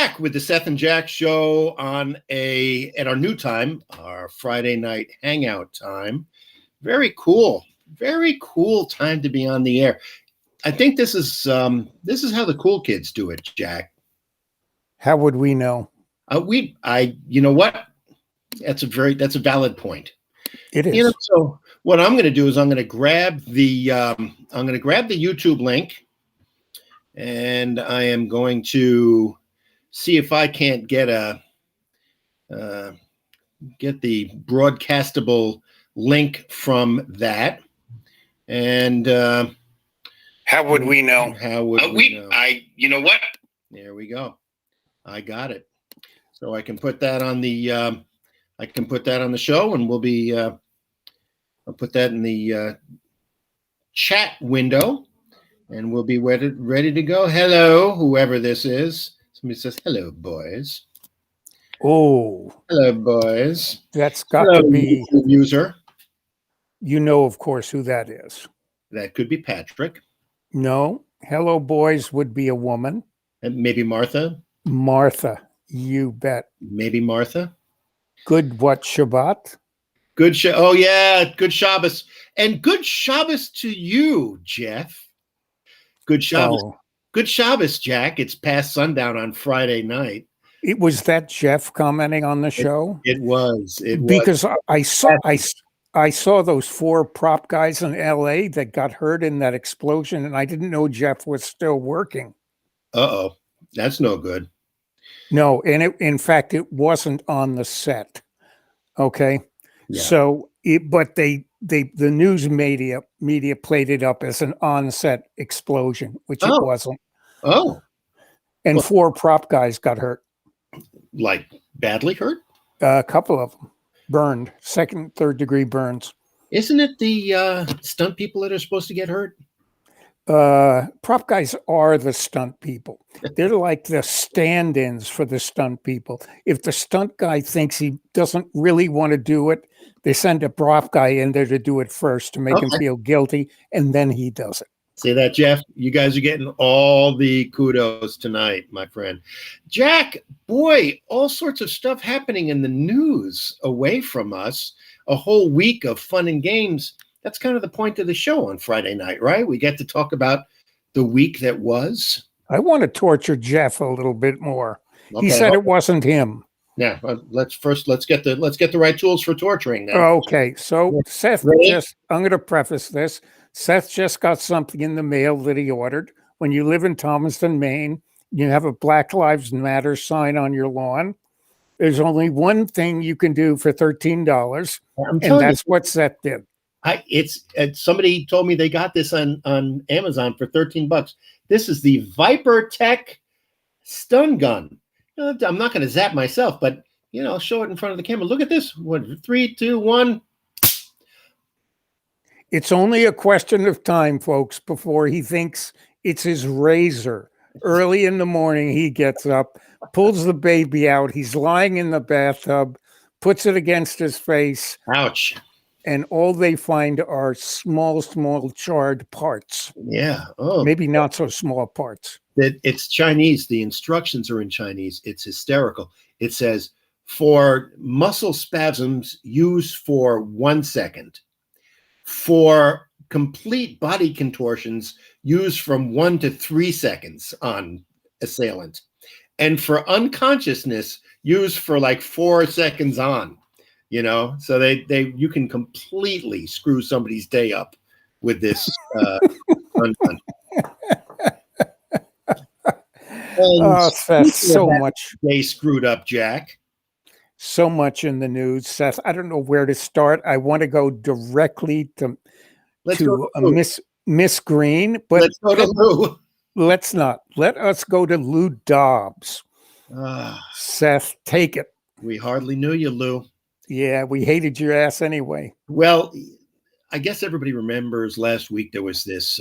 back with the Seth and Jack show at our new time, our Friday night hangout time. Very cool time to be on the air. I think this is how the cool kids do it, Jack. How would we know? You know what? That's a valid point. It is. So what I'm going to do is I'm going to grab the YouTube link, and I am going to see if I can't get the broadcastable link from that. And how would we know? How would we know? You know what? There we go. I got it. So I can put that on the show, and we'll be I'll put that in the chat window, and we'll be ready to go. Hello, whoever this is. Somebody says, "Hello, boys." Oh, hello, boys. That's got to be user. You know, of course, who that is. That could be Patrick. No, hello, boys would be a woman. And maybe Martha. Martha, you bet. Maybe Martha. Good what Shabbat? Good oh yeah, good Shabbos. And good Shabbos to you, Jeff. Good Shabbos. Oh. Good Shabbos, Jack. It's past sundown on Friday night. It was that Jeff commenting on the show? It was. Because I saw those 4 prop guys in LA that got hurt in that explosion, and I didn't know Jeff was still working. Uh-oh. That's no good. No, and in fact, it wasn't on the set. Okay. Yeah. So the news media played it up as an on-set explosion, which it wasn't. Oh. And 4 prop guys got hurt. Like badly hurt? A couple of them burned, 2nd, 3rd degree burns. Isn't it the stunt people that are supposed to get hurt? Prop guys are the stunt people. They're like the stand-ins for the stunt people. If the stunt guy thinks he doesn't really want to do it, they send a prop guy in there to do it first to make him feel guilty, and then he does it. See that, Jeff? You guys are getting all the kudos tonight, my friend. Jack, boy, all sorts of stuff happening in the news away from us. A whole week of fun and games. That's kind of the point of the show on Friday night, right? We get to talk about the week that was. I want to torture Jeff a little bit more. Okay, he said it wasn't him. Yeah, let's get the right tools for torturing now. Okay, so Seth, I'm going to preface this. Seth just got something in the mail that he ordered. When you live in Thomaston, Maine, you have a Black Lives Matter sign on your lawn. There's only one thing you can do for $13, and that's what Seth did. Somebody told me they got this on Amazon for $13. This is the Viper Tech stun gun. I'm not going to zap myself, but I'll show it in front of the camera. Look at this. 3, 2, 1. It's only a question of time, folks, before he thinks it's his razor. Early in the morning, he gets up, pulls the baby out. He's lying in the bathtub, puts it against his face. Ouch. And all they find are small charred parts. Yeah. Oh, maybe not so small parts. It's Chinese. The instructions are in Chinese. It's hysterical. It says, for muscle spasms, use for 1 second. For complete body contortions, use from 1 to 3 seconds on assailant. And for unconsciousness, use for like 4 seconds on. So you can completely screw somebody's day up with this gun. Seth, so much. They screwed up, Jack. So much in the news, Seth. I don't know where to start. I want to go directly to Miss Green, but let's go to Lou. Let's not. Let us go to Lou Dobbs. Seth, take it. We hardly knew you, Lou. Yeah, we hated your ass anyway. Well, I guess everybody remembers last week there was this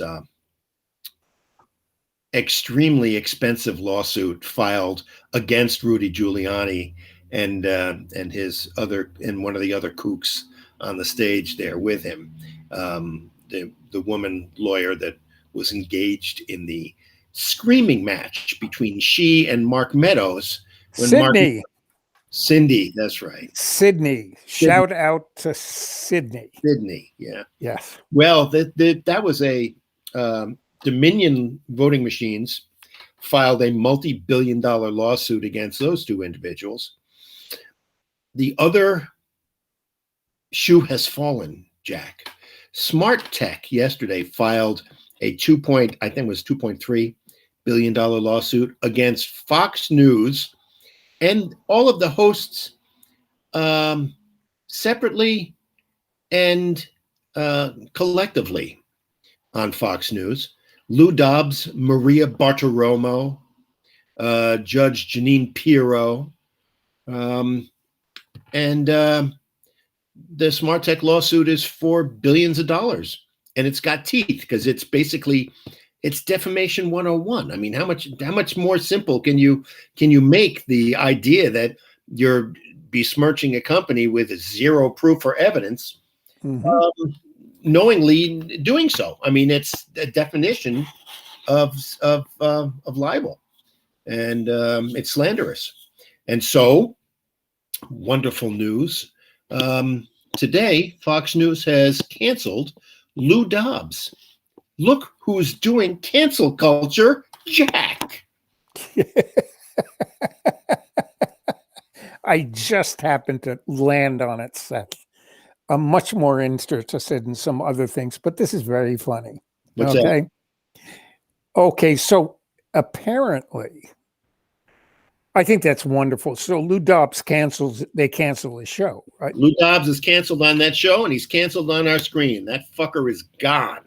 extremely expensive lawsuit filed against Rudy Giuliani and one of the other kooks on the stage there with him. The woman lawyer that was engaged in the screaming match between she and Mark Meadows. Cindy, that's right. Sydney. Shout out to Sydney. Sydney, yeah. Yes. Well, that was a Dominion Voting Machines filed a multi-billion-dollar lawsuit against those two individuals. The other shoe has fallen, Jack. Smart Tech yesterday filed a $2.3 billion lawsuit against Fox News and all of the hosts separately and collectively on Fox News. Lou Dobbs, Maria Bartiromo, Judge Jeanine Pirro, and the Smart Tech lawsuit is for billions of dollars, and it's got teeth because it's defamation 101. I mean, how much more simple can you make the idea that you're besmirching a company with zero proof or evidence, knowingly doing so? I mean, it's a definition of libel, and it's slanderous. And so, wonderful news. Today, Fox News has canceled Lou Dobbs. Look who's doing cancel culture, Jack. I just happened to land on it, Seth. I'm much more interested in some other things, but this is very funny. What's okay? that? Okay, so apparently, I think that's wonderful. So Lou Dobbs they cancel his show, right? Lou Dobbs is canceled on that show, and he's canceled on our screen. That fucker is gone.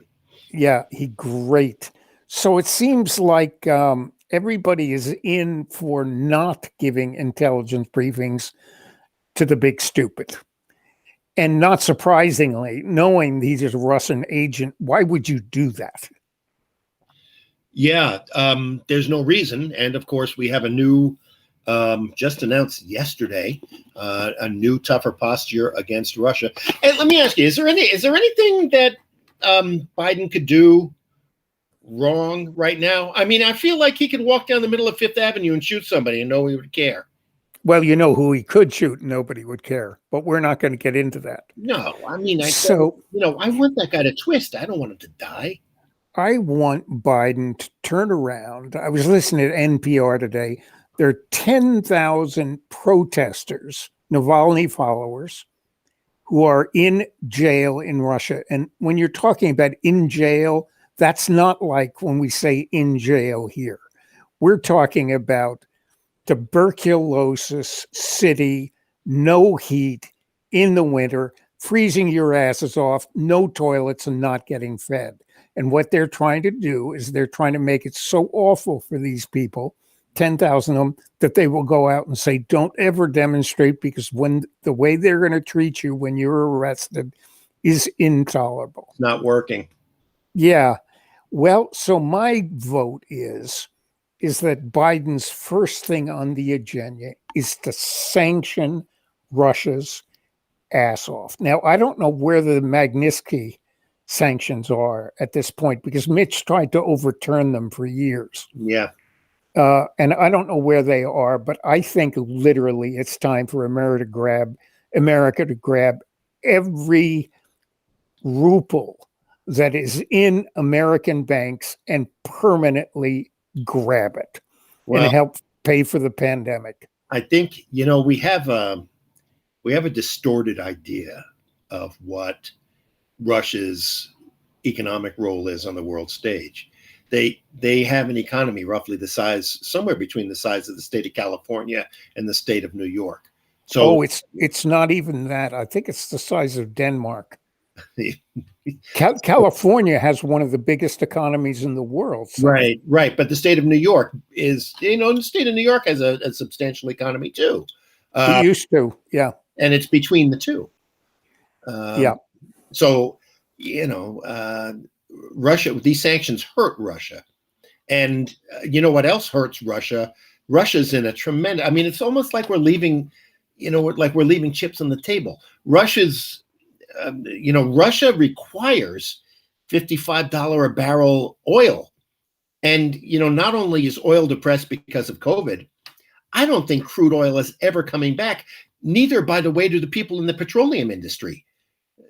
Yeah, great. So it seems like everybody is in for not giving intelligence briefings to the big stupid. And not surprisingly, knowing he's a Russian agent, why would you do that? Yeah, there's no reason. And of course, we have a new, just announced yesterday, a new tougher posture against Russia. And let me ask you, is there anything that Biden could do wrong right now? I mean, I feel like he could walk down the middle of Fifth Avenue and shoot somebody and nobody would care. Well, you know who he could shoot, nobody would care. But we're not going to get into that. No, I mean, I want that guy to twist. I don't want him to die. I want Biden to turn around. I was listening to NPR today. There are 10,000 protesters, Navalny followers, who are in jail in Russia. And when you're talking about in jail, that's not like when we say in jail here. We're talking about tuberculosis city, no heat in the winter, freezing your asses off, no toilets, and not getting fed. And what they're trying to do is they're trying to make it so awful for these people, 10,000 of them, that they will go out and say, don't ever demonstrate, because when the way they're going to treat you when you're arrested is intolerable. It's not working. Yeah. Well, so my vote is that Biden's first thing on the agenda is to sanction Russia's ass off. Now, I don't know where the Magnitsky sanctions are at this point, because Mitch tried to overturn them for years. Yeah. And I don't know where they are, but I think literally it's time for America to grab every ruble that is in American banks and permanently grab it and help pay for the pandemic. I think, we have a distorted idea of what Russia's economic role is on the world stage. They have an economy roughly somewhere between the size of the state of California and the state of New York. So it's not even that. I think it's the size of Denmark. California has one of the biggest economies in the world. So. Right. But the state of New York the state of New York has a substantial economy too. It used to, yeah. And it's between the two. Yeah. So, Russia, these sanctions hurt Russia. And you know what else hurts Russia? Russia's in a tremendous, it's almost like we're leaving chips on the table. Russia requires $55 a barrel oil And, not only is oil depressed because of COVID, I don't think crude oil is ever coming back. Neither, by the way, do the people in the petroleum industry.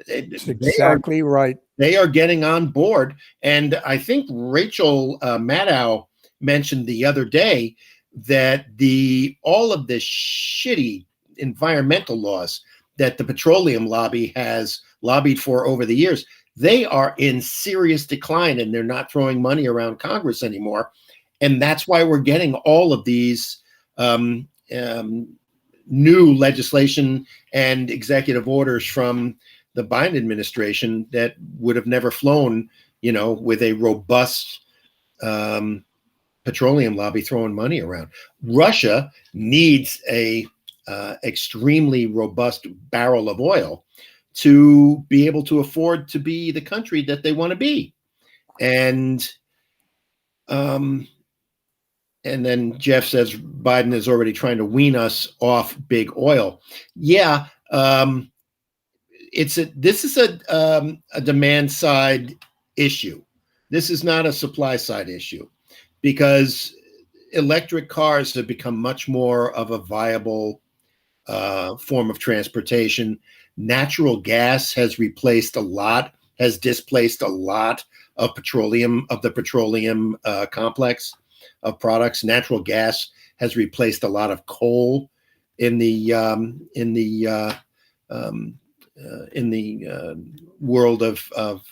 That's exactly right. They are getting on board. And I think Rachel Maddow mentioned the other day that all of the shitty environmental laws that the petroleum lobby has lobbied for over the years, they are in serious decline, and they're not throwing money around Congress anymore. And that's why we're getting all of these new legislation and executive orders from the Biden administration that would have never flown, with a robust petroleum lobby throwing money around. Russia needs a extremely robust barrel of oil to be able to afford to be the country that they want to be. And then Jeff says Biden is already trying to wean us off big oil. Yeah, this is a demand side issue. This is not a supply side issue, because electric cars have become much more of a viable form of transportation. Natural gas has displaced a lot of the petroleum complex of products. Natural gas has replaced a lot of coal in the world of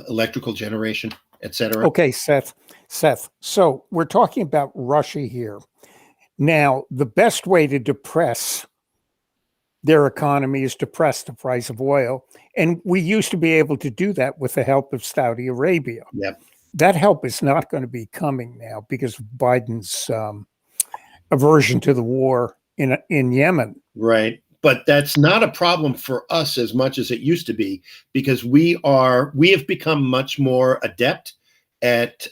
electrical generation, etc. Okay, Seth. So we're talking about Russia here. Now, the best way to depress their economy is to depress the price of oil. And we used to be able to do that with the help of Saudi Arabia. Yep. That help is not going to be coming now because of Biden's aversion to the war in Yemen. Right. But that's not a problem for us as much as it used to be, because we have become much more adept at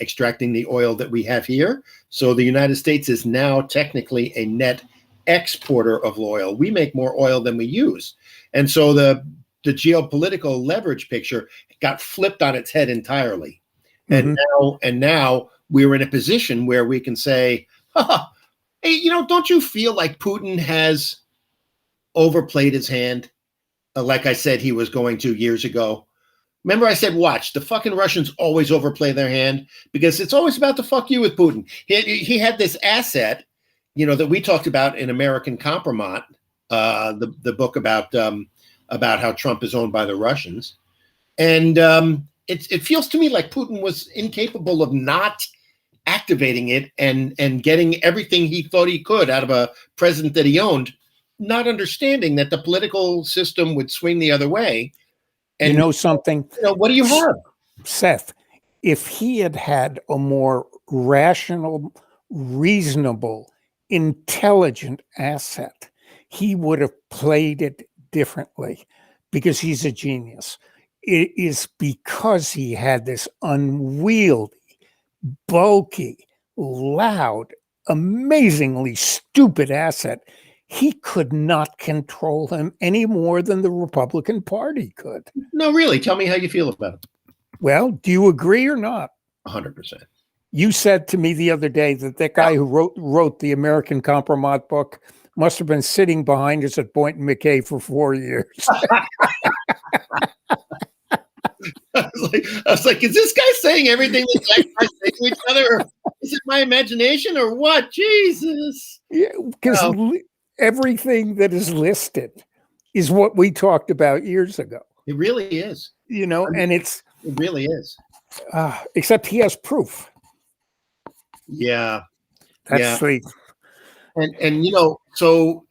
extracting the oil that we have here. So the United States is now technically a net exporter of oil. We make more oil than we use. And so the geopolitical leverage picture got flipped on its head entirely. And now we're in a position where we can say, hey, don't you feel like Putin has overplayed his hand? Like I said, he was going to years ago. Remember I said, watch, the fucking Russians always overplay their hand, because it's always about to fuck you with Putin. He had this asset, that we talked about in American Compromise, the book about how Trump is owned by the Russians. And it feels to me like Putin was incapable of not activating it and getting everything he thought he could out of a president that he owned, not understanding that the political system would swing the other way. And something? What do you have? Seth, if he had had a more rational, reasonable, intelligent asset, he would have played it differently, because he's a genius. It is because he had this unwieldy, bulky, loud, amazingly stupid asset. He could not control him any more than the Republican Party could. No, really. Tell me how you feel about it. Well, do you agree or not? 100%. You said to me the other day that guy who wrote the American Compromise book must have been sitting behind us at Boynton McKay for 4 years. I was like, is this guy saying everything that Jack and I say to each other? Or is it my imagination or what? Jesus. Yeah, because everything that is listed is what we talked about years ago. It really is. And it really is. Except he has proof. Yeah. That's sweet. And so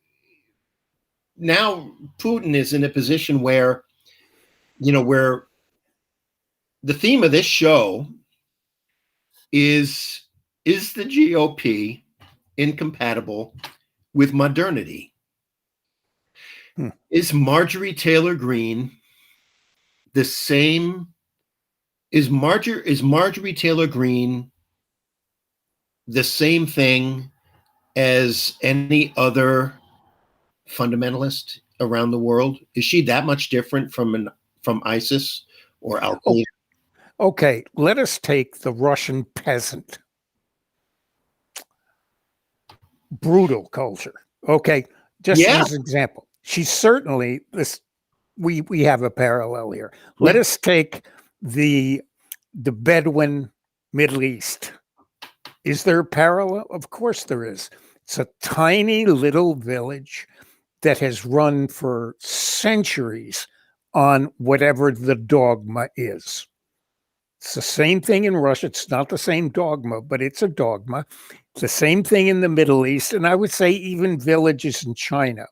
now Putin is in a position where, where the theme of this show is the GOP incompatible with modernity? Is Marjorie Taylor Greene the same? Is Marjorie Taylor Greene the same thing as any other fundamentalist around the world? Is she that much different from ISIS or Al Qaeda? Okay, let us take the Russian peasant. Brutal culture. Okay, just Yeah. as an example. She's certainly this. We have a parallel here. Let Yeah. us take the Bedouin Middle East. Is there a parallel? Of course there is. It's a tiny little village that has run for centuries on whatever the dogma is. It's the same thing in Russia. It's not the same dogma, but it's a dogma. It's the same thing in the Middle East, and I would say even villages in China.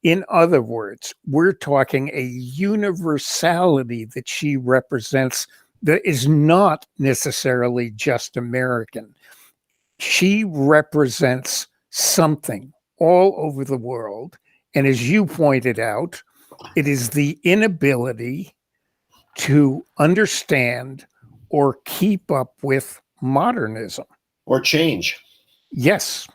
In other words, we're talking a universality that she represents that is not necessarily just American. She represents something all over the world. And as you pointed out, it is the inability to understand or keep up with modernism. Or change. Yes.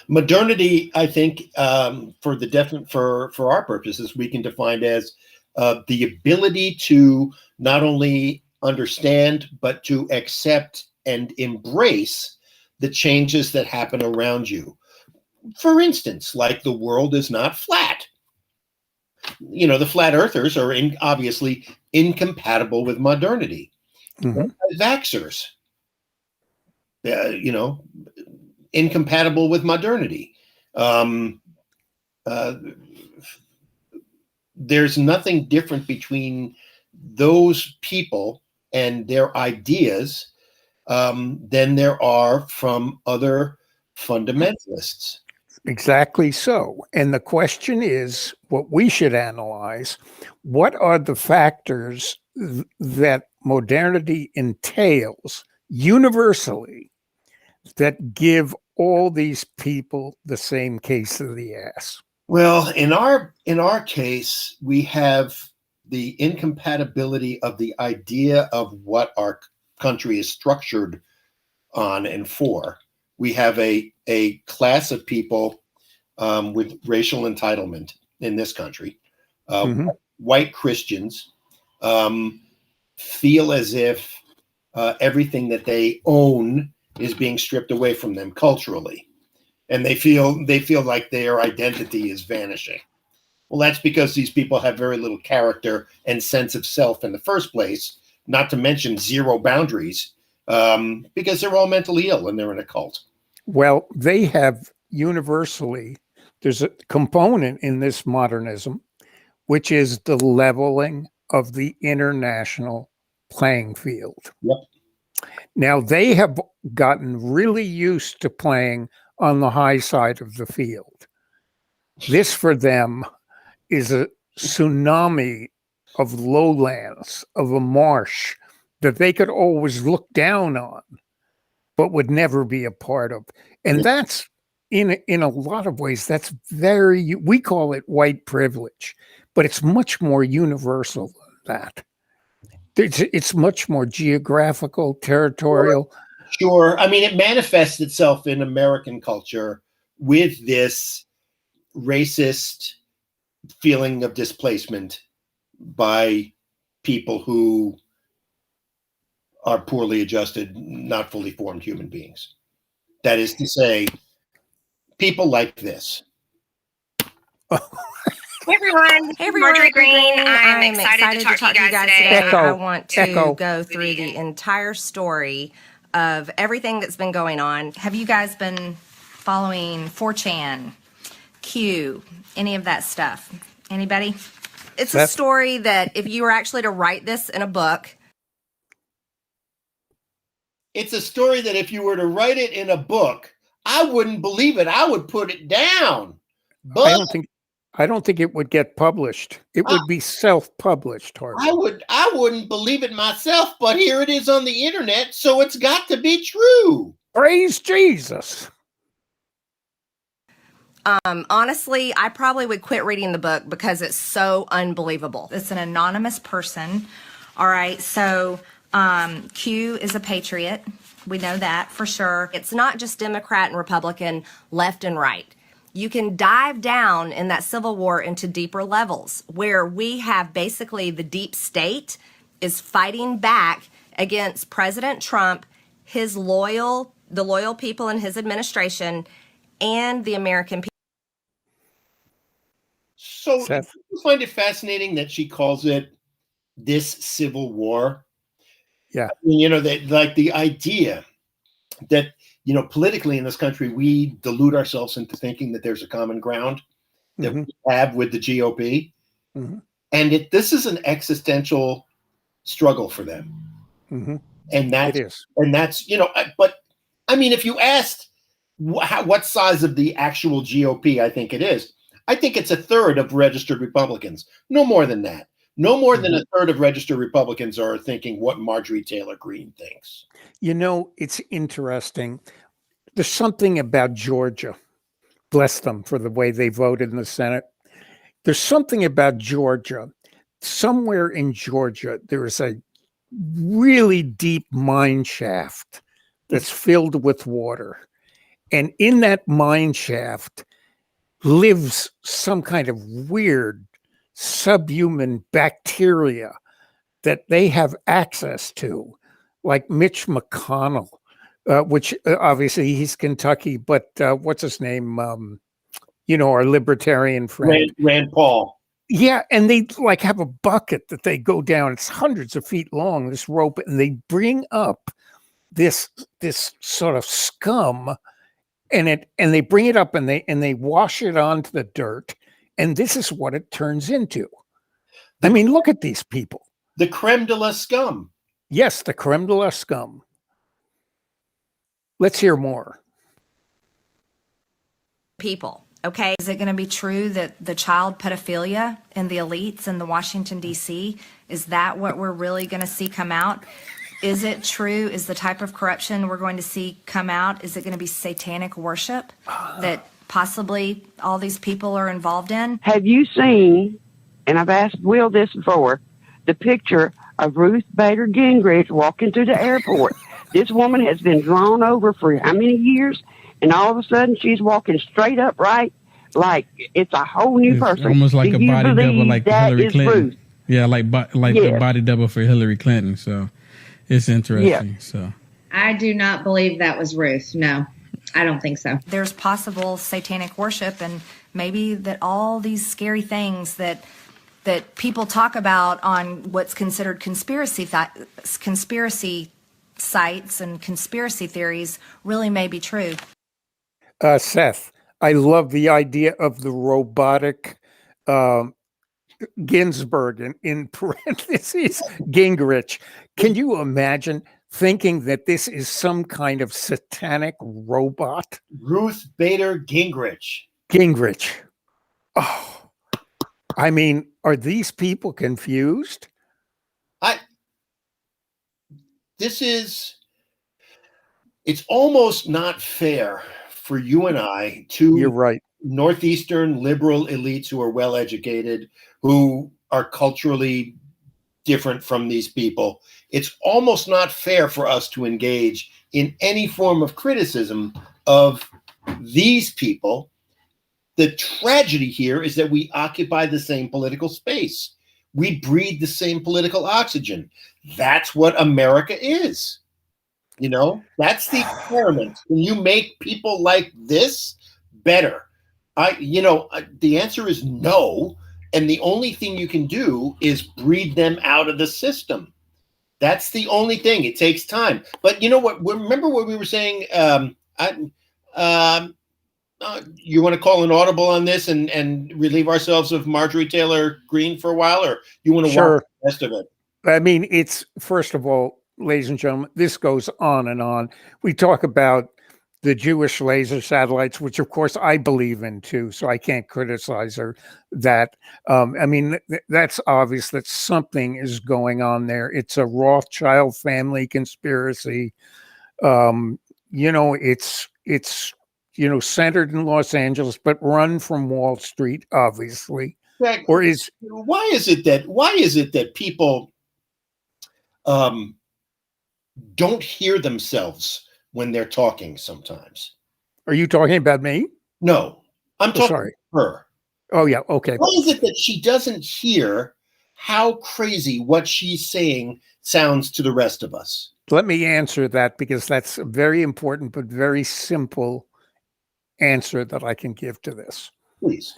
Modernity, I think, for our purposes, we can define as the ability to not only understand, but to accept and embrace the changes that happen around you. For instance, like the world is not flat. The flat earthers are obviously incompatible with modernity. Mhm. Vaxxers, incompatible with modernity. There's nothing different between those people and their ideas than there are from other fundamentalists. Exactly so. And the question is what we should analyze: what are the factors that modernity entails universally that give all these people the same case of the ass? Well, in our case, we have the incompatibility of the idea of what our country is structured on and for. We have a class of people with racial entitlement in this country. Mhm. White Christians feel as if everything that they own is being stripped away from them culturally, and they feel like their identity is vanishing. Well, that's because these people have very little character and sense of self in the first place, not to mention zero boundaries, because they're all mentally ill and they're in a cult. Well, they have universally, there's a component in this modernism, which is the leveling of the international playing field. Yep. Now, they have gotten really used to playing on the high side of the field. This for them is a tsunami of lowlands, of a marsh that they could always look down on, but would never be a part of. And that's in a lot of ways, that's we call it white privilege, but it's much more universal than that. It's much more geographical, territorial. Sure. I mean, it manifests itself in American culture with this racist feeling of displacement by people who are poorly adjusted, not fully formed human beings. That is to say, people like this. Hey everyone, Marjorie Green. I'm excited to talk to you guys today. I want to go through the entire story of everything that's been going on. Have you guys been following 4chan, Q, any of that stuff? Anybody? It's a story that if you were actually to write this in a book. It's a story that if you were to write it in a book, I wouldn't believe it. I would put it down. But I don't think it would get published. It would be self-published, Harvey. I wouldn't believe it myself, but here it is on the internet, so it's got to be true. Praise Jesus. Honestly, I probably would quit reading the book because it's so unbelievable. It's an anonymous person. All right, so Q is a patriot. We know that for sure. It's not just Democrat and Republican, left and right. You can dive down in that Civil War into deeper levels where we have basically the deep state is fighting back against President Trump, the loyal people in his administration, and the American people. So Seth, you find it fascinating that she calls it this civil war? Yeah. I mean, that the idea that, politically in this country, we delude ourselves into thinking that there's a common ground that we have with the GOP. And this is an existential struggle for them. And that's, but I mean, if you asked what size of the actual GOP I think it is, I think it's a third of registered Republicans. No more than that. No more than a third of registered Republicans are thinking what Marjorie Taylor Greene thinks. It's interesting. There's something about Georgia. Bless them for the way they voted in the Senate. There's something about Georgia. Somewhere in Georgia, there is a really deep mine shaft that's filled with water. And in that mine shaft lives some kind of weird subhuman bacteria that they have access to, like Mitch McConnell, which obviously he's Kentucky, but what's his name? Our libertarian friend. Rand Paul. Yeah, and they like have a bucket that they go down. It's hundreds of feet long, this rope, and they bring up this sort of scum, and they bring it up and they wash it onto the dirt, and this is what it turns into. I mean, look at these people. The creme de la scum. Yes, the creme de la scum. Let's hear more. People. Okay. Is it going to be true that the child pedophilia in the elites in the Washington, D.C., is that what we're really going to see come out? Is it true? Is the type of corruption we're going to see come out? Is it going to be satanic worship that possibly all these people are involved in? Have you seen, and I've asked Will this before, the picture of Ruth Bader Gingrich walking through the airport? This woman has been drawn over for how many years? And all of a sudden, she's walking straight upright, like it's a whole new person. Almost like Do a you body believe double, like that Hillary is Clinton. Ruth? Yeah, like the body double for Hillary Clinton. So it's interesting. Yeah. So I do not believe that was Ruth. No, I don't think so. There's possible satanic worship, and maybe that all these scary things that people talk about on what's considered conspiracy sites and conspiracy theories really may be true. Seth, I love the idea of the robotic Ginsburg in parentheses Gingrich. Can you imagine thinking that this is some kind of satanic robot? Ruth Bader Gingrich. Gingrich. Oh, I mean, are these people confused? It's almost not fair for you and I, two You're right. Northeastern liberal elites who are well educated, who are culturally different from these people. It's almost not fair for us to engage in any form of criticism of these people. The tragedy here is that we occupy the same political space. We breathe the same political oxygen. That's what America is. That's the experiment. Can you make people like this better? The answer is no. And the only thing you can do is breed them out of the system. That's the only thing. It takes time. But you know what? Remember what we were saying? You want to call an audible on this and relieve ourselves of Marjorie Taylor Greene for a while, or you want to watch the rest of it? I mean, it's, first of all, ladies and gentlemen, this goes on and on. We talk about the Jewish laser satellites, which of course I believe in too, so I can't criticize her that. I mean, that's obvious that something is going on there. It's a Rothschild family conspiracy. It's centered in Los Angeles, but run from Wall Street, obviously. Right. Or is why is it that people don't hear themselves when they're talking sometimes? Are you talking about me? No, I'm talking sorry. about her. Oh, yeah. Okay. Why is it that she doesn't hear how crazy what she's saying sounds to the rest of us. Let me answer that, because that's a very important but very simple answer that I can give to this. Please.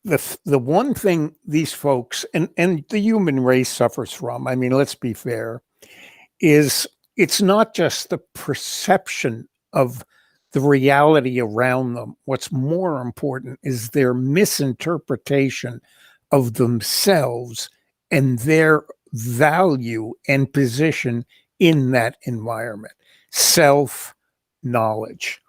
The one thing these folks and the human race suffers from, I mean, let's be fair, is it's not just the perception of the reality around them. What's more important is their misinterpretation of themselves and their value and position in that environment. Self-knowledge.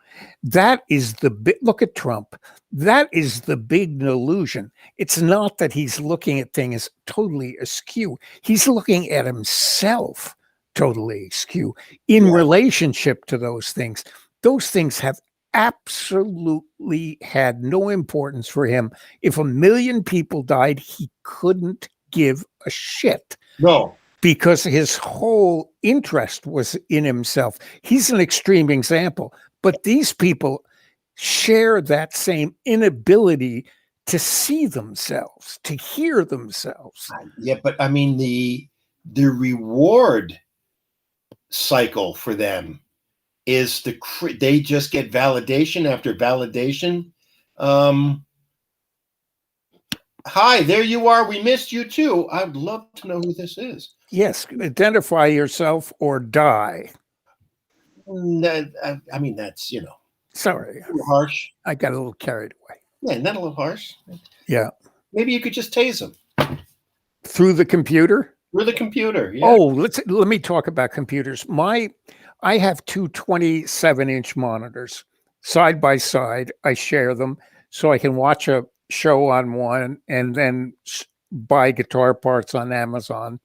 That is the big, look at Trump. That is the big illusion. It's not that he's looking at things totally askew. He's looking at himself totally askew in relationship to those things. Those things have absolutely had no importance for him. If 1 million people died, he couldn't give a shit. No. Because his whole interest was in himself. He's an extreme example, but these people share that same inability to see themselves, to hear themselves. Yeah, but I mean, the reward cycle for them is they just get validation after validation. Hi, there you are. We missed you too. I'd love to know who this is. Yes, identify yourself or die. I mean, that's, Sorry, a little harsh. I got a little carried away. Yeah, not a little harsh. Yeah. Maybe you could just tase him Through the computer? through the computer. Yeah. Oh, let me talk about computers. I have two 27-inch monitors side by side. I share them so I can watch a show on one and then buy guitar parts on Amazon.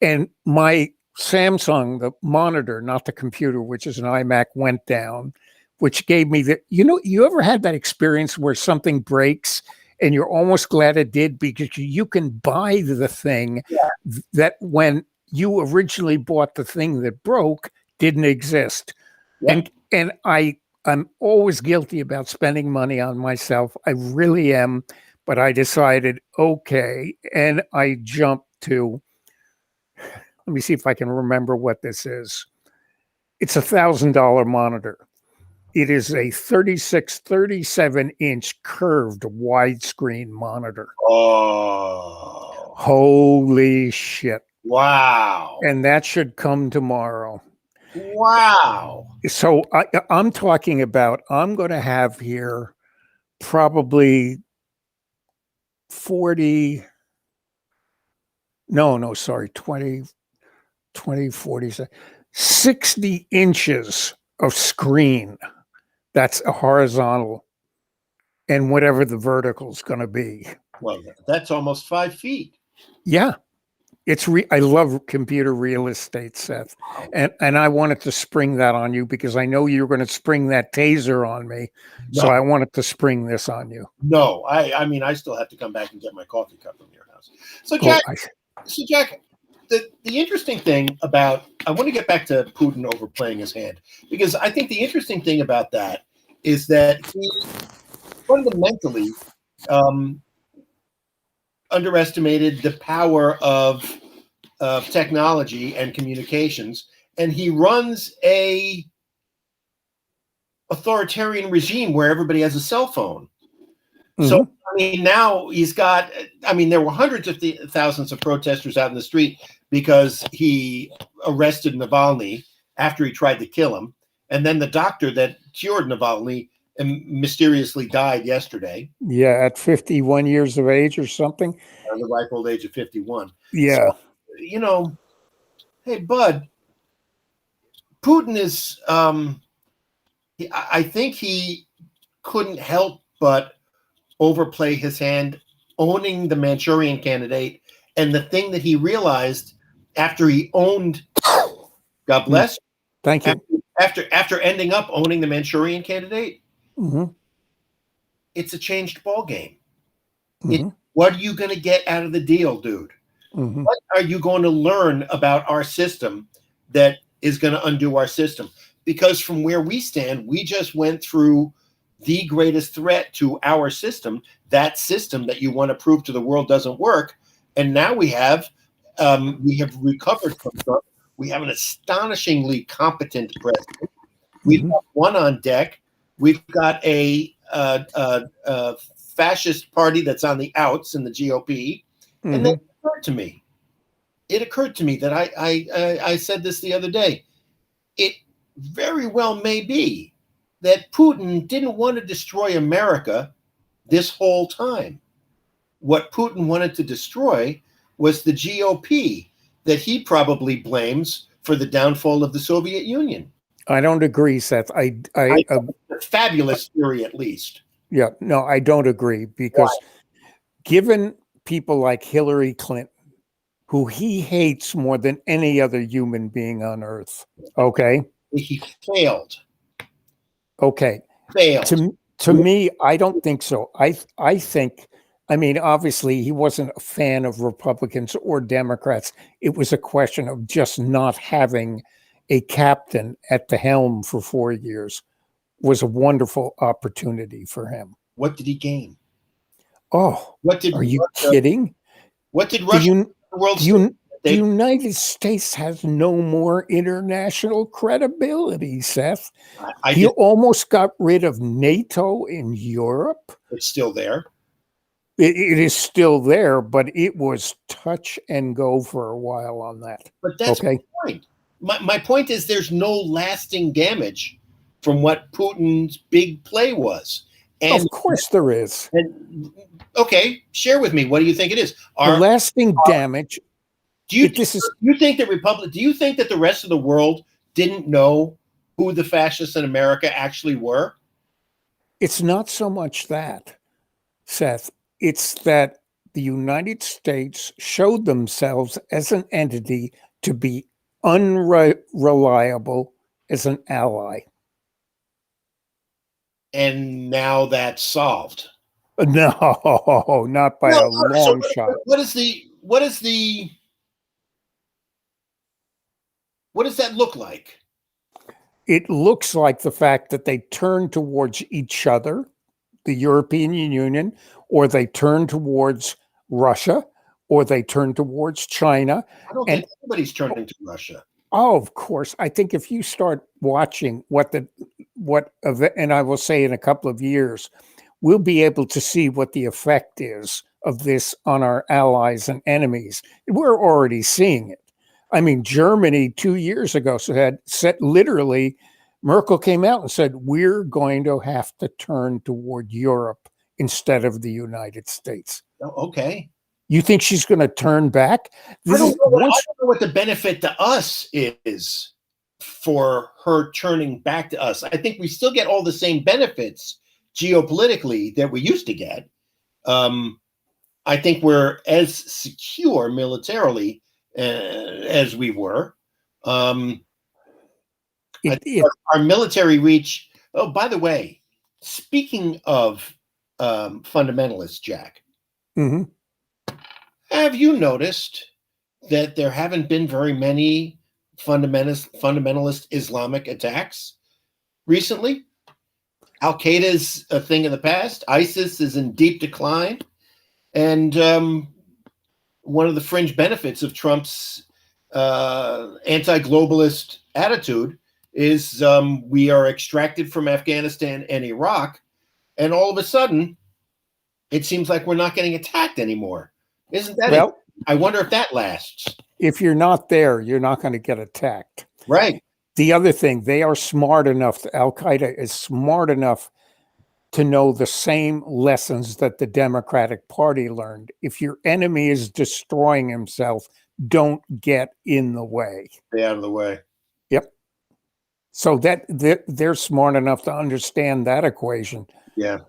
And my Samsung, the monitor, not the computer, which is an iMac, went down, which gave me you ever had that experience where something breaks and you're almost glad it did, because you can buy the thing that when you originally bought the thing that broke didn't exist. Yeah. And I'm always guilty about spending money on myself. I really am. But I decided, okay. And I jumped to, let me see if I can remember what this is. It's $1,000 monitor. It is a 37-inch curved widescreen monitor. Oh. Holy shit. Wow. And that should come tomorrow. Wow. So I'm talking about, I'm going to have here probably 20, 40, 60 inches of screen. That's a horizontal, and whatever the vertical is going to be. Well, that's almost 5 feet. Yeah. I love computer real estate, Seth. And I wanted to spring that on you because I know you're going to spring that taser on me. No. So I wanted to spring this on you. No, I mean, I still have to come back and get my coffee cup from your house. So Jack, the interesting thing about, I want to get back to Putin overplaying his hand, because I think the interesting thing about that is that he fundamentally underestimated the power of technology and communications, and he runs a authoritarian regime where everybody has a cell phone. Mm-hmm. So I mean, now he's got, I mean, there were hundreds of thousands of protesters out in the street because he arrested Navalny after he tried to kill him, and then the doctor that cured Navalny mysteriously died yesterday. Yeah, at 51 years of age or something. At the ripe old age of 51. Yeah. So, hey, bud, Putin is, I think he couldn't help but overplay his hand, owning the Manchurian Candidate. And the thing that he realized after he owned, God bless. Thank you. After ending up owning the Manchurian Candidate, mm-hmm. It's a changed ball game. Mm-hmm. What are you going to get out of the deal, dude? Mm-hmm. What are you going to learn about our system that is going to undo our system? Because from where we stand, we just went through the greatest threat to our system, that system that you want to prove to the world doesn't work. And now we have recovered from Trump. We have an astonishingly competent president. We've got one on deck. We've got a fascist party that's on the outs in the GOP. And then it occurred to me that I said this the other day. It very well may be that Putin didn't want to destroy America this whole time. What Putin wanted to destroy was the GOP that he probably blames for the downfall of the Soviet Union. I don't agree, Seth. I a fabulous theory, at least. Yeah, no, I don't agree, because given people like Hillary Clinton, who he hates more than any other human being on earth, okay? He failed. Okay. Failed. To me, I don't think so. I think, I mean, obviously, he wasn't a fan of Republicans or Democrats. It was a question of just not having a captain at the helm for 4 years was a wonderful opportunity for him. What did he gain? Oh, are you kidding? What did Russia? The United States has no more international credibility, Seth. He almost got rid of NATO in Europe. It's still there. It is still there, but it was touch and go for a while on that. But that's my point. My point is there's no lasting damage from what Putin's big play was. And, of course there is. And, okay, share with me. What do you think it is? The lasting damage. Do you think that the rest of the world didn't know who the fascists in America actually were? It's not so much that, Seth. It's that the United States showed themselves as an entity to be unreliable as an ally. And now that's solved. No, not by a long shot. What does that look like? It looks like the fact that they turn towards each other, the European Union, or they turn towards Russia, or they turn towards China. I don't think anybody's turning to Russia. Oh, of course. I think if you start watching and I will say in a couple of years, we'll be able to see what the effect is of this on our allies and enemies. We're already seeing it. I mean, Germany 2 years ago said literally, Merkel came out and said, we're going to have to turn toward Europe instead of the United States. Oh, okay. You think she's going to turn back? I don't know what the benefit to us is for her turning back to us. I think we still get all the same benefits geopolitically that we used to get. I think we're as secure militarily as we were. Our military reach. Oh, by the way, speaking of fundamentalists, Jack, have you noticed that there haven't been very many fundamentalist Islamic attacks recently? Al-Qaeda's a thing of the past. ISIS is in deep decline. And one of the fringe benefits of Trump's anti-globalist attitude is we are extracted from Afghanistan and Iraq, and all of a sudden, it seems like we're not getting attacked anymore. Isn't that it? I wonder if that lasts. If you're not there, you're not going to get attacked. Right. The other thing, they are smart enough, Al-Qaeda is smart enough to know the same lessons that the Democratic Party learned. If your enemy is destroying himself, don't get in the way. Stay out of the way. Yep. So they're smart enough to understand that equation. Yeah.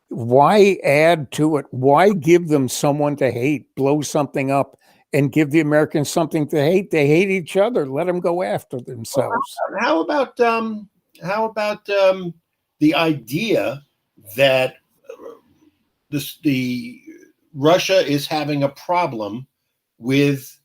Why add to it? Why give them someone to hate, blow something up, and give the Americans something to hate? They hate each other. Let them go after themselves. How about the idea that the Russia is having a problem with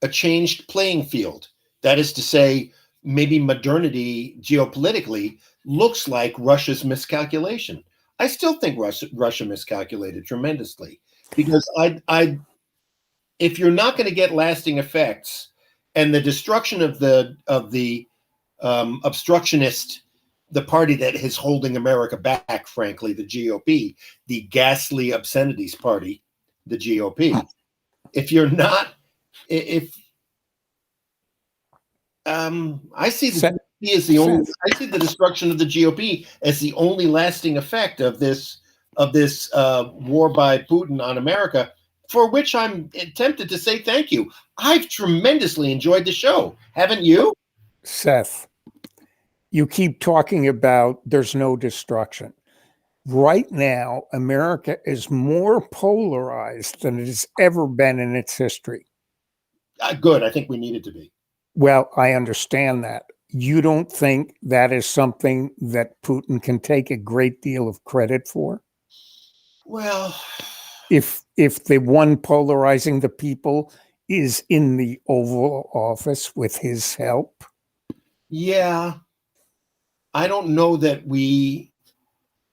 a changed playing field? That is to say, maybe modernity geopolitically looks like Russia's miscalculation. I still think Russia miscalculated tremendously, because if you're not going to get lasting effects, and the destruction of the obstructionist, the party that is holding America back, frankly, the GOP, the ghastly obscenities party, the GOP. If you're not, I see the GOP as the only. I see the destruction of the GOP as the only lasting effect of this war by Putin on America, for which I'm tempted to say thank you. I've tremendously enjoyed the show. Haven't you? Seth, you keep talking about there's no destruction. Right now, America is more polarized than it has ever been in its history. Good. I think we need it to be. Well, I understand that. You don't think that is something that Putin can take a great deal of credit for? Well, if the one polarizing the people is in the Oval Office with his help? Yeah. I don't know that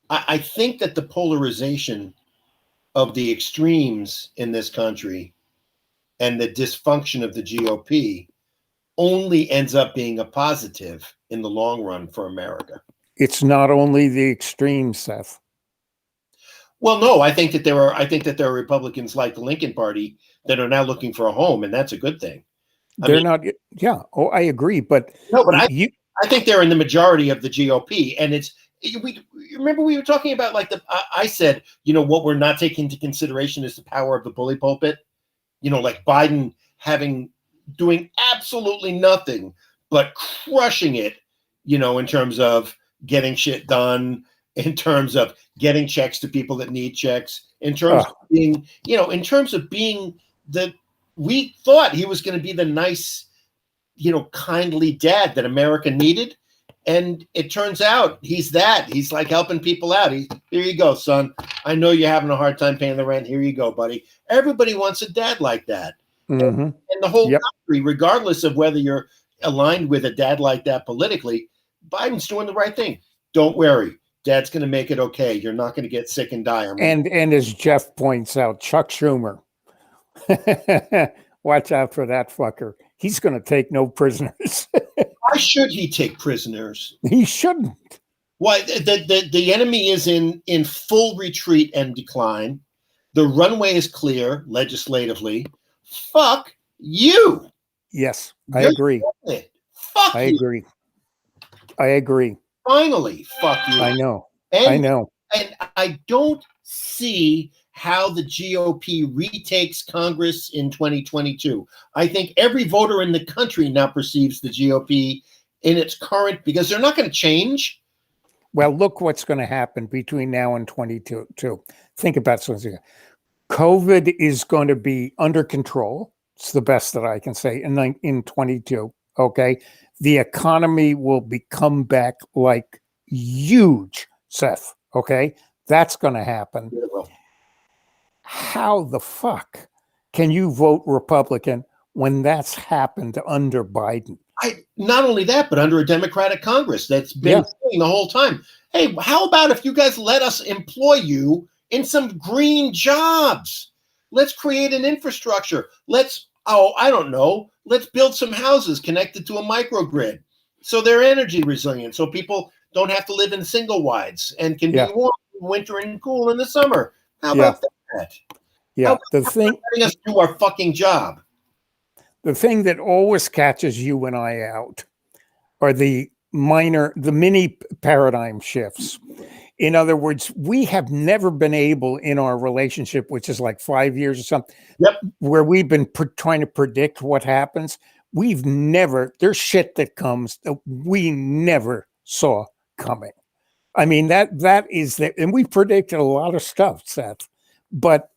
I think that the polarization of the extremes in this country and the dysfunction of the GOP only ends up being a positive in the long run for America. It's not only the extremes, Seth. Well, no, I think that there are Republicans like the Lincoln Party that are now looking for a home, and that's a good thing. They're not. Yeah. Oh, I agree. But no, but I think they're in the majority of the GOP, and remember we were talking about I said, what we're not taking into consideration is the power of the bully pulpit. Like Biden doing absolutely nothing but crushing it, in terms of getting shit done, in terms of getting checks to people that need checks, in terms of being, we thought he was going to be the nice, kindly dad that America needed. And it turns out he's like helping people out. Here you go, son. I know you're having a hard time paying the rent. Here you go, buddy. Everybody wants a dad like that. Mm-hmm. And the whole country, regardless of whether you're aligned with a dad like that politically, Biden's doing the right thing. Don't worry. Dad's going to make it okay. You're not going to get sick and die. And as Jeff points out, Chuck Schumer, watch out for that fucker. He's going to take no prisoners. Why should he take prisoners? He shouldn't. Why? The enemy is in full retreat and decline. The runway is clear legislatively. Fuck you. Yes, I agree. Fuck I you. agree. I agree. Finally, fuck you. I know. I know. And I don't see how the GOP retakes Congress in 2022. I think every voter in the country now perceives the GOP in its current, because they're not going to change. Well, look what's going to happen between now and 22. Think about something. COVID is going to be under control. It's the best that I can say in 22. Okay. The economy will become back like huge, Seth. Okay. That's going to happen. How the fuck can you vote Republican when that's happened under Biden? Not only that, but under a Democratic Congress that's been saying the whole time, hey, how about if you guys let us employ you in some green jobs? Let's create an infrastructure. Let's build some houses connected to a microgrid so they're energy resilient, so people don't have to live in single wides and can be warm in winter and cool in the summer. How about that? Yeah, letting us do our fucking job. The thing that always catches you and I out are the mini paradigm shifts. In other words, we have never been able in our relationship, which is like 5 years or something, where we've been trying to predict what happens. There's shit that comes that we never saw coming. I mean, that is that, and we predicted a lot of stuff, Seth,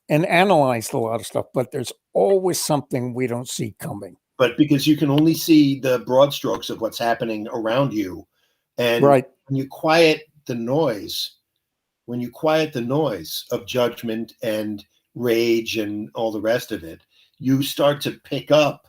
and analyzed a lot of stuff, but there's always something we don't see coming. But because you can only see the broad strokes of what's happening around you. And when you quiet the noise, of judgment and rage and all the rest of it, you start to pick up,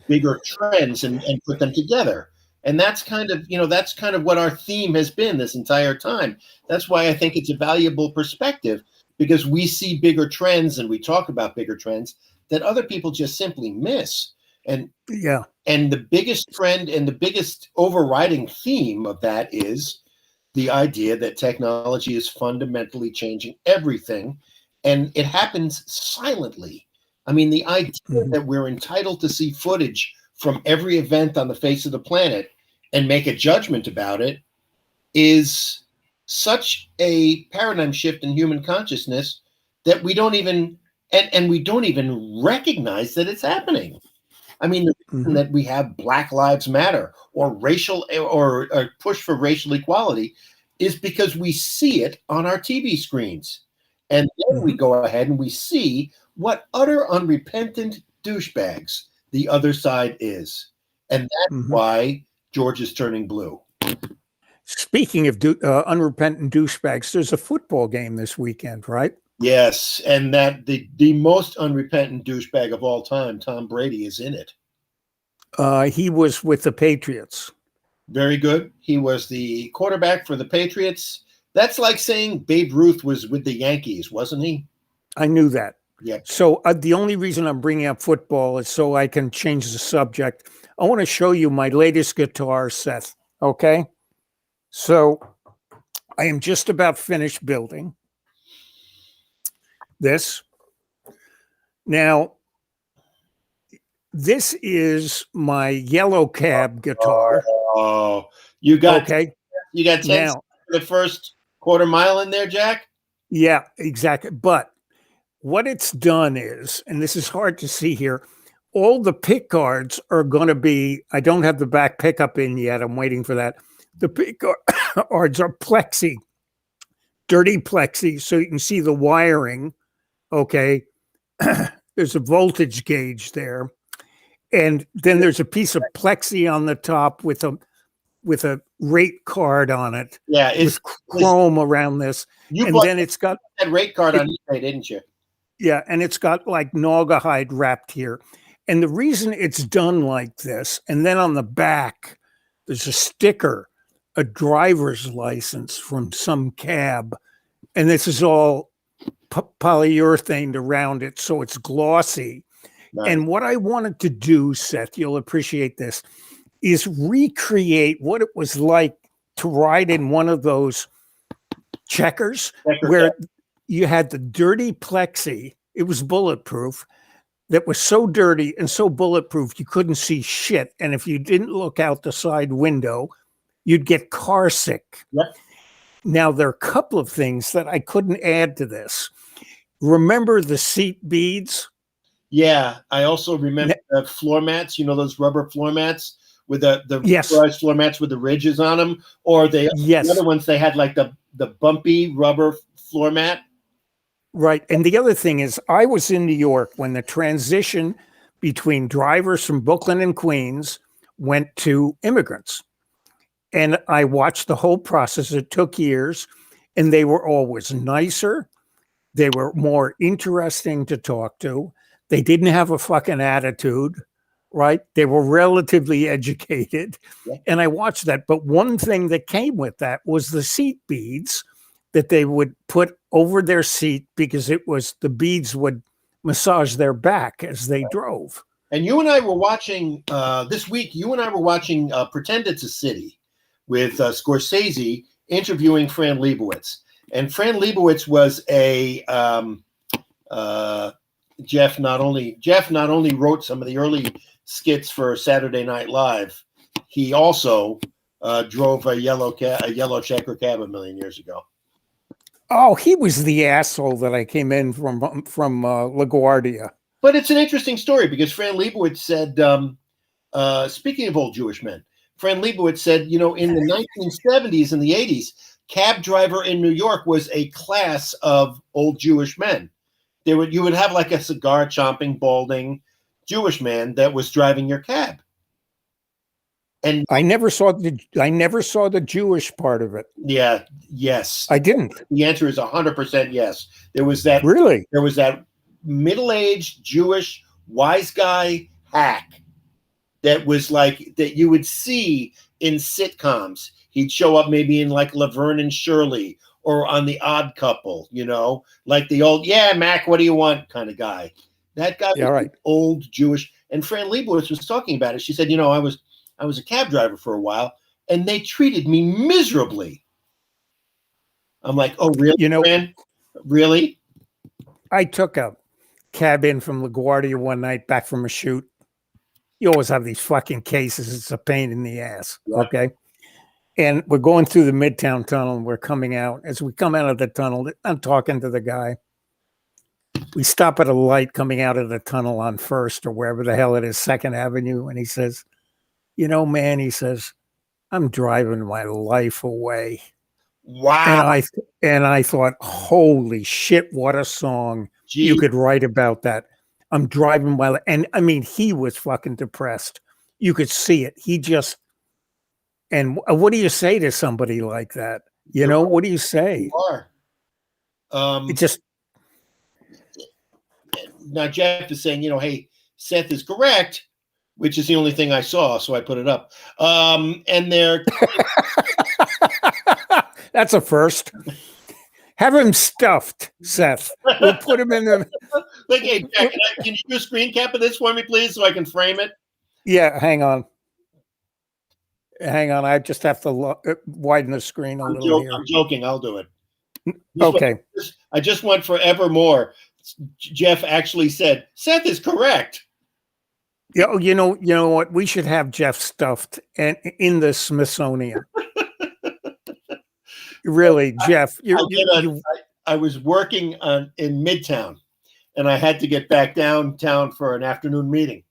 bigger trends and put them together. And that's kind of what our theme has been this entire time. That's why I think it's a valuable perspective, because we see bigger trends and we talk about bigger trends that other people just simply miss. And yeah. And the biggest trend and the biggest overriding theme of that is the idea that technology is fundamentally changing everything, and it happens silently. I mean, the idea that we're entitled to see footage from every event on the face of the planet and make a judgment about it is such a paradigm shift in human consciousness that we don't even and we don't even recognize that it's happening. I mean, the reason that we have Black Lives Matter or racial or push for racial equality is because we see it on our TV screens. And then we go ahead and we see what utter unrepentant douchebags the other side is. And that's why George is turning blue. Speaking of unrepentant douchebags, there's a football game this weekend, right? Yes, and that the most unrepentant douchebag of all time, Tom Brady, is in it. He was with the Patriots. Very good. He was the quarterback for the Patriots. That's like saying Babe Ruth was with the Yankees, wasn't he? I knew that. Yeah. So the only reason I'm bringing up football is so I can change the subject. I want to show you my latest guitar, Seth. Okay? So I am just about finished building this. Now, this is my Yellow Cab guitar. Oh, you got okay. You got 10 for the first quarter mile in there, Jack? Yeah, exactly. But what it's done is, and this is hard to see here, all the pick guards are going to be, I don't have the back pickup in yet. I'm waiting for that. The pick guards are plexi, dirty plexi, so you can see the wiring. Okay. There's a voltage gauge there. And then there's a piece of plexi on the top with a rate card on it. Yeah, with chrome around this. And then it's got that rate card on eBay, didn't you? Yeah, and it's got like naugahyde wrapped here. And the reason it's done like this, and then on the back, there's a sticker, a driver's license from some cab. And this is all polyurethane around it, so it's glossy. Nice. And what I wanted to do, Seth, you'll appreciate this, is recreate what it was like to ride in one of those checkers where you had the dirty plexi. It was bulletproof. That was so dirty and so bulletproof you couldn't see shit. And if you didn't look out the side window, you'd get car sick. Yep. Now, there are a couple of things that I couldn't add to this. Remember the seat beads? Yeah, I also remember the floor mats, those rubber floor mats with the floor mats with the ridges on them, or the other ones, they had like the bumpy rubber floor mat. Right. And the other thing is, I was in New York when the transition between drivers from Brooklyn and Queens went to immigrants. And I watched the whole process. It took years, and they were always nicer. They were more interesting to talk to. They didn't have a fucking attitude, right? They were relatively educated. Yeah. And I watched that. But one thing that came with that was the seat beads that they would put over their seat because the beads would massage their back as they drove. And you and I were watching this week, Pretend It's a City with Scorsese interviewing Fran Lebowitz. And Fran Lebowitz was Jeff not only wrote some of the early skits for Saturday Night Live, he also drove a yellow checker cab a million years ago. Oh, he was the asshole that I came in from LaGuardia. But it's an interesting story because Fran Lebowitz said, speaking of old Jewish men, Fran Lebowitz said, in the 1970s and the 80s, cab driver in New York was a class of old Jewish men. You would have like a cigar chomping, balding Jewish man that was driving your cab. And I never saw the Jewish part of it. Yeah, yes. I didn't. The answer is 100% yes. There was that Really? There was that middle-aged Jewish wise guy hack that was like that you would see in sitcoms. He'd show up maybe in like Laverne and Shirley or on The Odd Couple, like the old, yeah, Mac, what do you want kind of guy. That guy Yeah, was right. old Jewish. And Fran Lebowitz was talking about it. She said, I was a cab driver for a while, and they treated me miserably. I'm like, oh, really, Fran? Really? I took a cab in from LaGuardia one night back from a shoot. You always have these fucking cases. It's a pain in the ass. Yeah. Okay. And we're going through the Midtown tunnel and we're coming out. As we come out of the tunnel, I'm talking to the guy. We stop at a light coming out of the tunnel on First or wherever the hell it is, 2nd Avenue. And he says, man, he says, I'm driving my life away. Wow. And I thought, holy shit, what a song. Jeez. You could write about that. I'm driving while, and I mean, he was fucking depressed. You could see it. He just, and what do you say to somebody like that? What do you say? It just, now Jeff is saying, hey, Seth is correct, which is the only thing I saw, so I put it up. And they're that's a first. Have him stuffed, Seth. We'll put him in the. Like, hey, Jack, can you do a screen cap of this for me, please, so I can frame it? Yeah, hang on. I just have to widen the screen a little here. I'm joking. I'll do it. Okay. I just went forevermore. Jeff actually said, Seth is correct. Yeah, you know what? We should have Jeff stuffed and in the Smithsonian. Really, Jeff. I was working in Midtown, and I had to get back downtown for an afternoon meeting.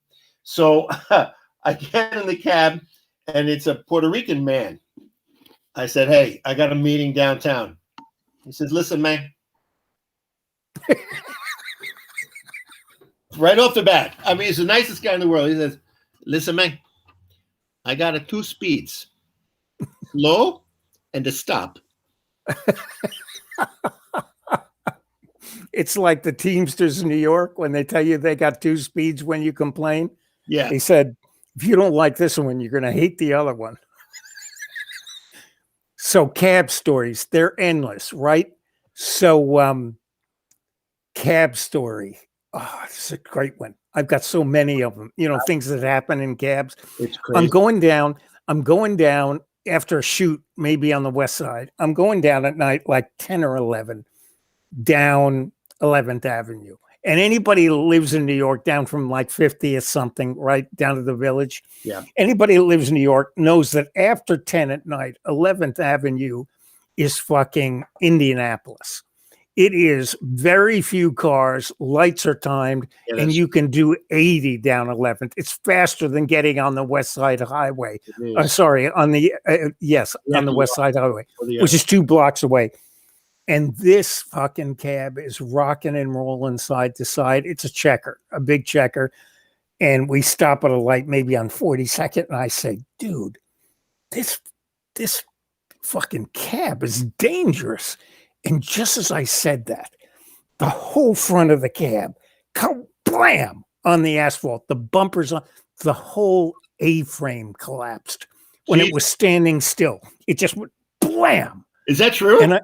So I get in the cab, and it's a Puerto Rican man. I said, hey, I got a meeting downtown. He says, listen, man. Right off the bat. I mean, he's the nicest guy in the world. He says, listen, man, I got 2 speeds. Slow and a stop. It's like the Teamsters in New York when they tell you they got 2 speeds when you complain. Yeah. They said, if you don't like this one, you're going to hate the other one. So cab stories, they're endless, right? So cab story. Oh, it's a great one. I've got so many of them, things that happen in cabs. It's crazy. I'm going down after a shoot, maybe on the West Side. I'm going down at night, like 10 or 11, down 11th Avenue. And anybody who lives in New York, down from like 50th something, right down to the Village. Yeah. Anybody who lives in New York knows that after 10 at night, 11th Avenue is fucking Indianapolis. It is very few cars, lights are timed, and you can do 80 down 11th. It's faster than getting on the West Side Highway. On the on the West Side Highway, which is 2 blocks away. And this fucking cab is rocking and rolling side to side. It's a checker, a big checker. And we stop at a light maybe on 42nd, and I say, dude, this fucking cab is dangerous. And just as I said that, the whole front of the cab, blam, on the asphalt, the bumpers on, the whole A-frame collapsed when it was standing still. It just went blam. Is that true? And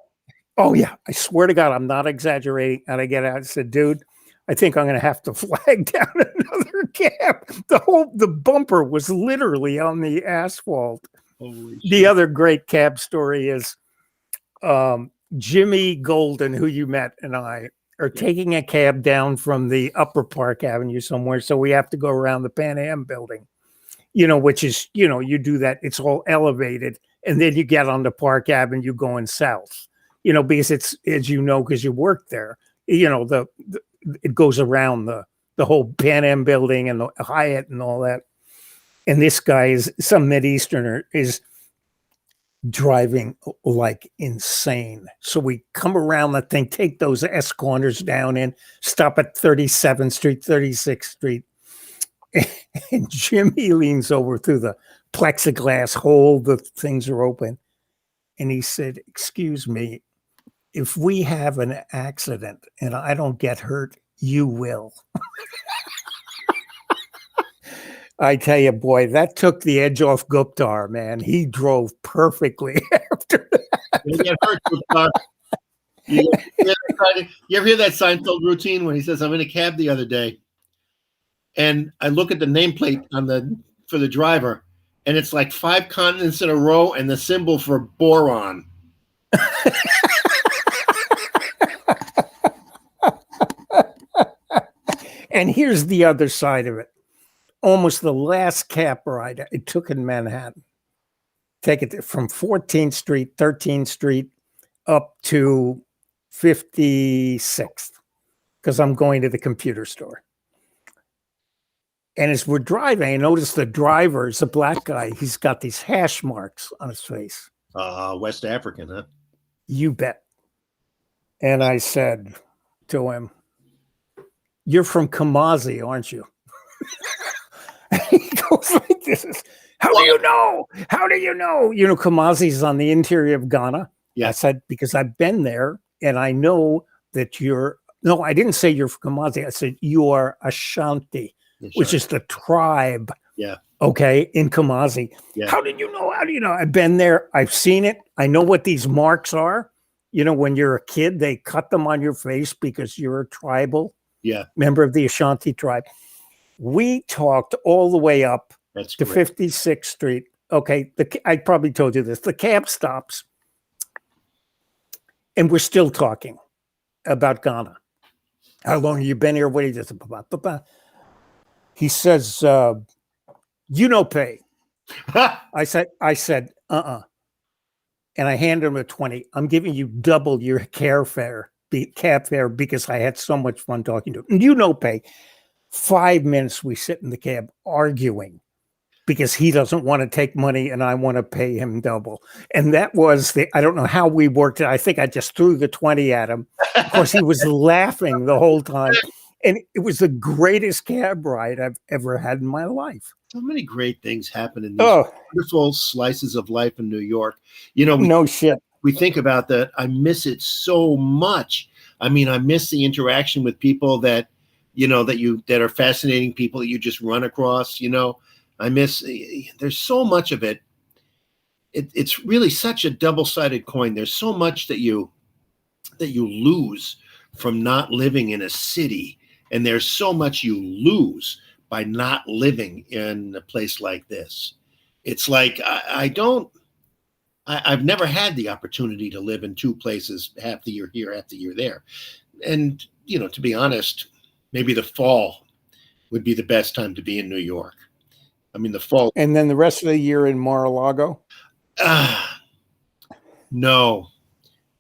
oh yeah, I swear to God, I'm not exaggerating. And I get out and said, dude, I think I'm going to have to flag down another cab. The bumper was literally on the asphalt. The other great cab story is, Jimmy Golden, who you met, and I are taking a cab down from the Upper Park Avenue somewhere. So we have to go around the Pan Am building, which is, you do that. It's all elevated. And then you get on the Park Avenue going south, because it's, as because you work there, it goes around the whole Pan Am building and the Hyatt and all that. And this guy is some Mideasterner is driving like insane. So we come around the thing, take those S corners down in, stop at 37th Street, 36th Street. And Jimmy leans over through the plexiglass hole. The things are open. And he said, excuse me, if we have an accident and I don't get hurt, you will. I tell you, boy, that took the edge off Guptar, man. He drove perfectly after that. You get hurt, Guptar. You ever hear that Seinfeld routine when he says, I'm in a cab the other day? and I look at the nameplate for the driver, and it's like 5 continents in a row and the symbol for boron. And here's the other side of it. Almost the last cab ride I took in Manhattan. Take it from 14th Street, 13th Street, up to 56th, because I'm going to the computer store. And as we're driving, I noticed the driver is a black guy. He's got these hash marks on his face. West African, huh? You bet. And I said to him, "You're from Kumasi, aren't you?" He goes like this. How do you know? How do you know? You know, Kumasi's on the interior of Ghana. Yeah. I said, because I've been there and I know that no, I didn't say you're from Kumasi. I said, you are Ashanti, which is the tribe. Yeah. Okay. In Kumasi. Yeah. How did you know? How do you know? I've been there. I've seen it. I know what these marks are. You know, when you're a kid, they cut them on your face because you're a tribal member of the Ashanti tribe. We talked all the way up to 56th Street. Okay, I probably told you this. The cab stops, and we're still talking about Ghana. How long have you been here? What is this? He says, "You no pay." I said, and I handed him a 20. I'm giving you double your cab fare because I had so much fun talking to him. You no pay. 5 minutes we sit in the cab arguing because he doesn't want to take money and I want to pay him double. And that was I don't know how we worked it. I think I just threw the 20 at him. Of course, he was laughing the whole time. And it was the greatest cab ride I've ever had in my life. So many great things happen in these wonderful slices of life in New York. You know, no shit. We think about that. I miss it so much. I mean, I miss the interaction with people that are fascinating people that you just run across. I miss. There's so much of it. It's really such a double-sided coin. There's so much that you lose from not living in a city, and there's so much you lose by not living in a place like this. It's like I've never had the opportunity to live in two places, half the year here, half the year there. And, to be honest, maybe the fall would be the best time to be in New York. I mean, the fall. And then the rest of the year in Mar-a-Lago? No.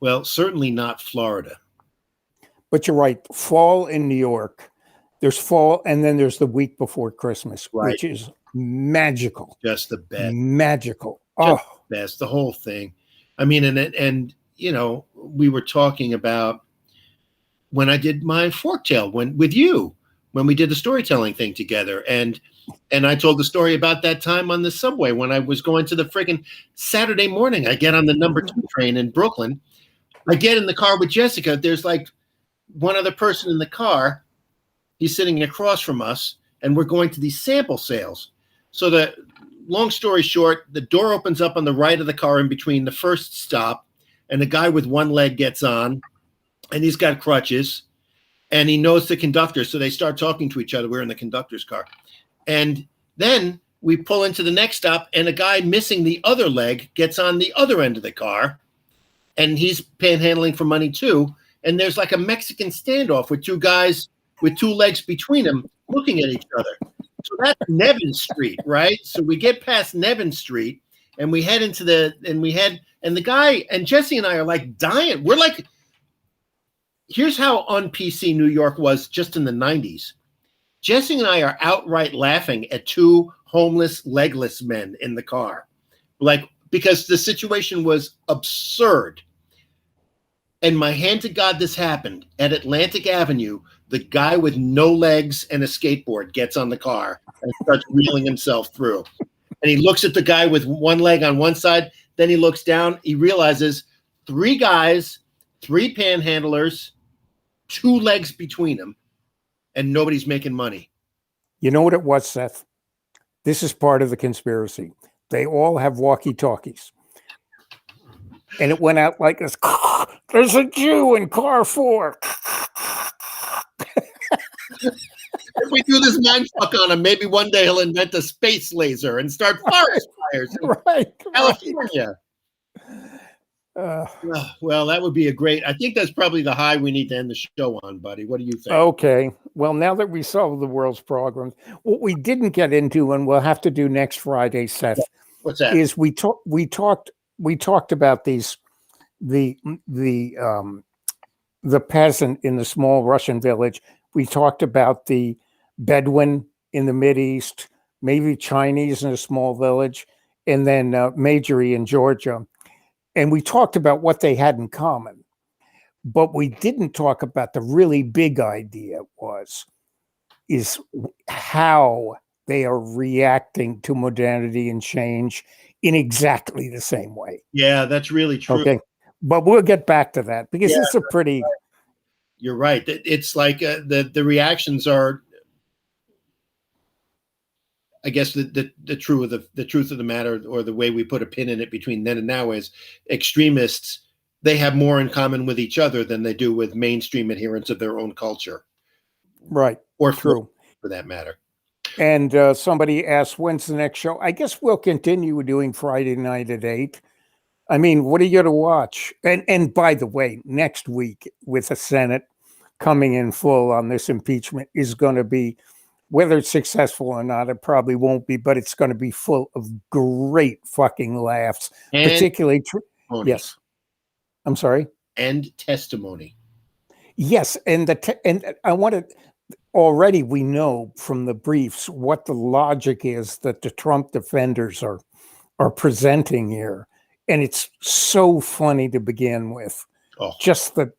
Well, certainly not Florida. But you're right. Fall in New York. There's fall, and then there's the week before Christmas, which is magical. Just the best. Magical. Just the best. The whole thing. I mean, and we were talking about when I did my forktail with you, when we did the storytelling thing together. And I told the story about that time on the subway when I was going to the friggin' Saturday morning. I get on the number 2 train in Brooklyn. I get in the car with Jessica. There's like one other person in the car. He's sitting across from us, and we're going to these sample sales. So the long story short, the door opens up on the right of the car in between the first stop, and the guy with one leg gets on, and he's got crutches, and he knows the conductor. So they start talking to each other. We're in the conductor's car. And then we pull into the next stop, and a guy missing the other leg gets on the other end of the car, and he's panhandling for money too. And there's like a Mexican standoff with two guys with two legs between them looking at each other. So that's Nevin Street, right? So we get past Nevin Street and we head into and the guy and Jesse and I are like dying. We're like, here's how on PC New York was just in the 90s. Jesse and I are outright laughing at two homeless, legless men in the car. Like, because the situation was absurd. And my hand to God, this happened. At Atlantic Avenue, the guy with no legs and a skateboard gets on the car and starts wheeling himself through. And he looks at the guy with one leg on one side. Then he looks down. He realizes 3 guys, 3 panhandlers, 2 legs between them, and nobody's making money. You know what it was, Seth? This is part of the conspiracy. They all have walkie-talkies. And it went out like this. There's a Jew in car 4. we do this mind fuck on him, maybe one day he'll invent a space laser and start forest fires in California. Well, that would be I think that's probably the high we need to end the show on, buddy. What do you think? Okay. Well, now that we solved the world's problems, what we didn't get into, and we'll have to do next Friday, Seth, what's that? Is we talked about the peasant in the small Russian village. We talked about the Bedouin in the Mideast, maybe Chinese in a small village, and then Majorie in Georgia. And we talked about what they had in common, but we didn't talk about the really big idea is how they are reacting to modernity and change in exactly the same way. Yeah, that's really true. Okay, but we'll get back to that because it's a pretty. You're right. It's like the reactions are. I guess the truth of the matter, or the way we put a pin in it between then and now, is extremists. They have more in common with each other than they do with mainstream adherents of their own culture, right? Or true, for that matter. And somebody asked, "When's the next show?" I guess we'll continue doing Friday night at 8. I mean, what are you going to watch? And by the way, next week with the Senate coming in full on this impeachment is going to be. Whether it's successful or not, it probably won't be, but it's going to be full of great fucking laughs. And particularly, yes. I'm sorry. And testimony. Yes, and I wanted. Already, we know from the briefs what the logic is that the Trump defenders are presenting here, and it's so funny to begin with. Oh. Just the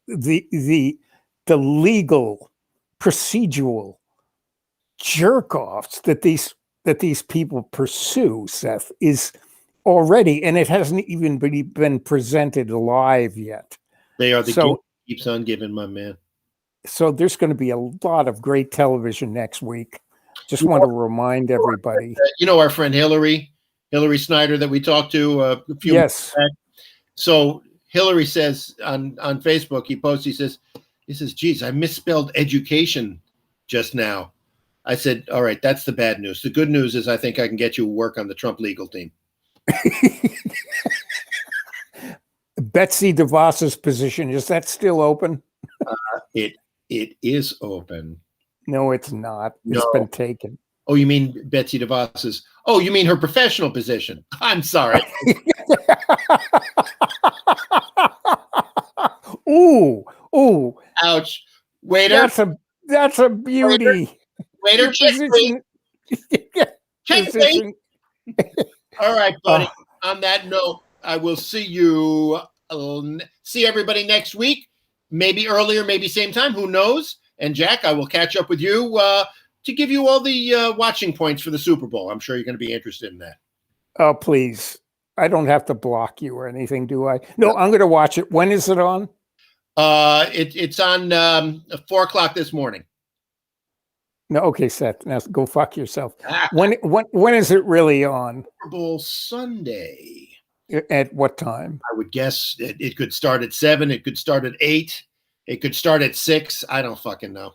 legal, procedural jerk-offs that these people pursue, Seth, is already, and it hasn't even been presented live yet. They are the gift keeps on giving, my man. So there's going to be a lot of great television next week. Just want to remind everybody. Our friend Hillary Snyder that we talked to a few months back. So Hillary says on Facebook, he says, geez, I misspelled education just now. I said, all right, that's the bad news. The good news is I think I can get you work on the Trump legal team. Betsy DeVos's position, is that still open? It is open. No, it's not. It's been taken. Oh, you mean Betsy DeVos's? Oh, you mean her professional position? I'm sorry. Ooh. Ouch. Waiter. That's a beauty. Waiter, check please. All right, buddy. On that note, I will see you. See everybody next week. Maybe earlier, maybe same time. Who knows? And Jack, I will catch up with you to give you all the watching points for the Super Bowl. I'm sure you're going to be interested in that. Oh, please. I don't have to block you or anything, do I? No, I'm going to watch it. When is it on? It's on 4:00 this morning. No, okay, Seth. Now go fuck yourself. When is it really on? Super Bowl Sunday. At what time? I would guess it could start at 7. It could start at 8. It could start at 6. I don't fucking know.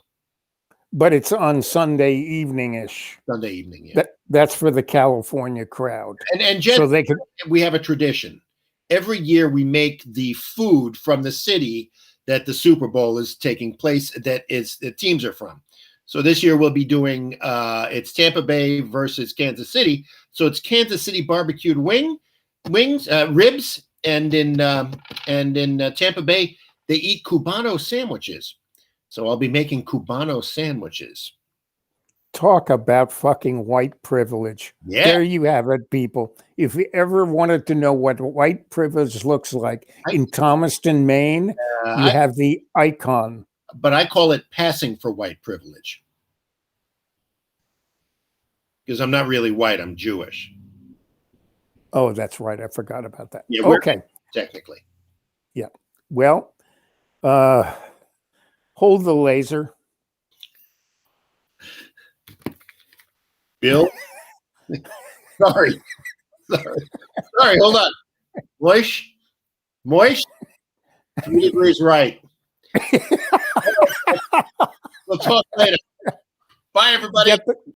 But it's on Sunday evening-ish. Sunday evening, yeah. That's for the California crowd. And Jen, so we have a tradition. Every year we make the food from the city that the Super Bowl is taking place, that the teams are from. So this year we'll be doing it's Tampa Bay versus Kansas City. So it's Kansas City barbecued ribs, and in Tampa Bay they eat Cubano sandwiches. So I'll be making Cubano sandwiches. Talk about fucking white privilege. Yeah. There you have it, people. If you ever wanted to know what white privilege looks like in Thomaston, Maine, you have the icon. But I call it passing for white privilege. Because I'm not really white, I'm Jewish. Oh, that's right. I forgot about that. Yeah, okay. Technically. Yeah. Well, hold the laser. Bill? Sorry, hold on. Moish? 3 degrees right. We'll talk later. Bye, everybody.